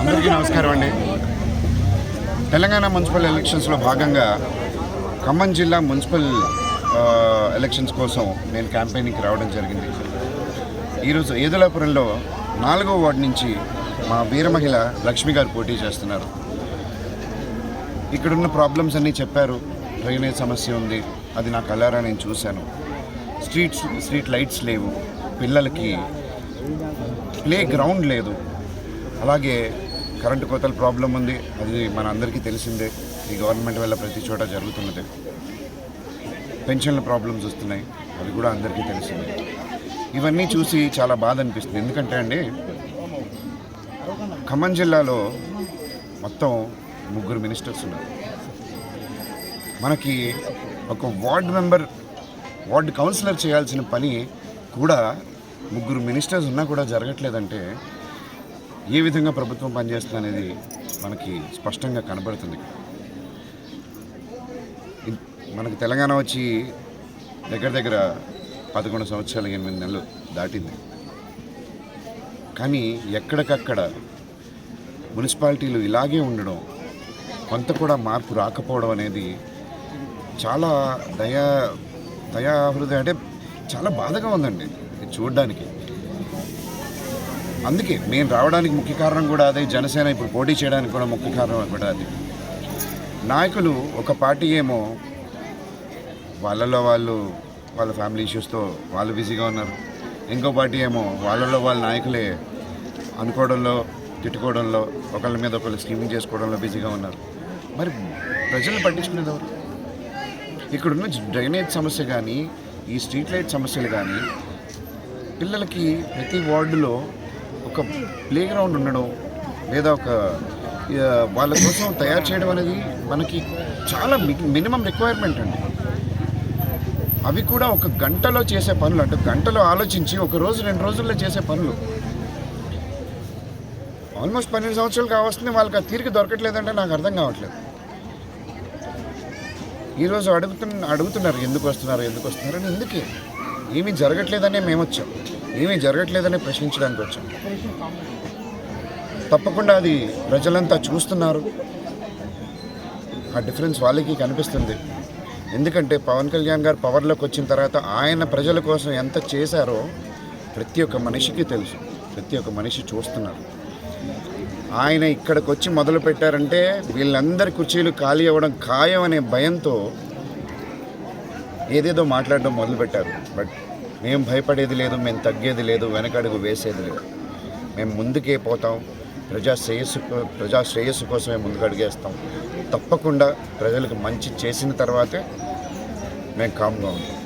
అందరికీ నమస్కారం అండి. తెలంగాణ మున్సిపల్ ఎలక్షన్స్లో భాగంగా ఖమ్మం జిల్లా మున్సిపల్ ఎలక్షన్స్ కోసం నేను క్యాంపెయినింగ్కి రావడం జరిగింది. ఈరోజు ఏదులాపురంలో 4వ వార్డు నుంచి మా వీర మహిళ లక్ష్మి గారు పోటీ చేస్తున్నారు. ఇక్కడున్న ప్రాబ్లమ్స్ అన్నీ చెప్పారు. డ్రైనేజ్ సమస్య ఉంది, అది నా కళ్ళారా నేను చూశాను. స్ట్రీట్ లైట్స్ లేవు, పిల్లలకి ప్లే గ్రౌండ్ లేదు, అలాగే కరెంటు కోతల ప్రాబ్లం ఉంది, అది మన అందరికీ తెలిసిందే. ఈ గవర్నమెంట్ వల్ల ప్రతి చోట జరుగుతున్నది. పెన్షన్ల ప్రాబ్లమ్స్ వస్తున్నాయి, అది కూడా అందరికీ తెలిసిందే. ఇవన్నీ చూసి చాలా బాధ అనిపిస్తుంది. ఎందుకంటే అండి, ఖమ్మం జిల్లాలో మొత్తం 3 మినిస్టర్స్ ఉన్నారు. మనకి ఒక వార్డ్ కౌన్సిలర్ చేయాల్సిన పని కూడా 3 మినిస్టర్స్ ఉన్నా కూడా జరగట్లేదంటే ఏ విధంగా ప్రభుత్వం పనిచేస్తుంది అనేది మనకి స్పష్టంగా కనబడుతుంది. మనకి తెలంగాణ వచ్చి దగ్గర 11 సంవత్సరాలు 8 నెలలు దాటింది. కానీ ఎక్కడికక్కడ మున్సిపాలిటీలు ఇలాగే ఉండడం, కొంత కూడా మార్పు రాకపోవడం అనేది చాలా దయాహృదయ అంటే చాలా బాధగా ఉందండి ఇది చూడడానికి. అందుకే నేను రావడానికి ముఖ్య కారణం కూడా అదే. జనసేన ఇప్పుడు పోటీ చేయడానికి కూడా ముఖ్య కారణం కూడా అది. నాయకులు ఒక పార్టీ ఏమో వాళ్ళ ఫ్యామిలీ ఇష్యూస్తో వాళ్ళు బిజీగా ఉన్నారు. ఇంకో పార్టీ ఏమో వాళ్ళ నాయకులే అనుకోవడంలో, తిట్టుకోవడంలో, ఒకళ్ళ మీద ఒకళ్ళు స్కీమింగ్ చేసుకోవడంలో బిజీగా ఉన్నారు. మరి ప్రజలను పట్టించుకునేది ఎవరు? ఇక్కడున్న డ్రైనేజ్ సమస్య కానీ, ఈ స్ట్రీట్ లైట్ సమస్యలు కానీ, పిల్లలకి ప్రతి వార్డులో ఒక ప్లే గ్రౌండ్ ఉండడం, లేదా ఒక వాళ్ళ కోసం తయారు చేయడం అనేది మనకి చాలా మినిమం రిక్వైర్మెంట్ అండి. అవి కూడా ఒక గంటలో చేసే పనులు, అంటే గంటలో ఆలోచించి 1 రోజు 2 రోజుల్లో చేసే పనులు. ఆల్మోస్ట్ 12 సంవత్సరాలు కావస్తుంది, వాళ్ళకి ఆ తీరిక దొరకట్లేదంటే నాకు అర్థం కావట్లేదు. ఈరోజు అడుగుతున్నారు ఎందుకు వస్తున్నారు అని. ఎందుకే ఏమీ జరగట్లేదనే మేము వచ్చాం, ఏమీ జరగట్లేదనే ప్రశ్నించడానికి వచ్చాం. తప్పకుండా అది ప్రజలంతా చూస్తున్నారు, ఆ డిఫరెన్స్ వాళ్ళకి కనిపిస్తుంది. ఎందుకంటే పవన్ కళ్యాణ్ గారు పవర్లోకి వచ్చిన తర్వాత ఆయన ప్రజల కోసం ఎంత చేశారో ప్రతి ఒక్క మనిషికి తెలుసు, ప్రతి ఒక్క మనిషి చూస్తున్నారు. ఆయన ఇక్కడికి వచ్చి మొదలు పెట్టారంటే వీళ్ళందరి కుర్చీలు ఖాళీ అవ్వడం ఖాయం అనే భయంతో ఏదేదో మాట్లాడడం మొదలుపెట్టారు. బట్ మేము భయపడేది లేదు, మేము తగ్గేది లేదు, వెనకడుగు వేసేది లేదు. మేము ముందుకే పోతాం, ప్రజా శ్రేయస్సు కోసమే ముందుకు అడిగేస్తాం. తప్పకుండా ప్రజలకు మంచి చేసిన తర్వాతే మేము కామ్గా ఉంటాం.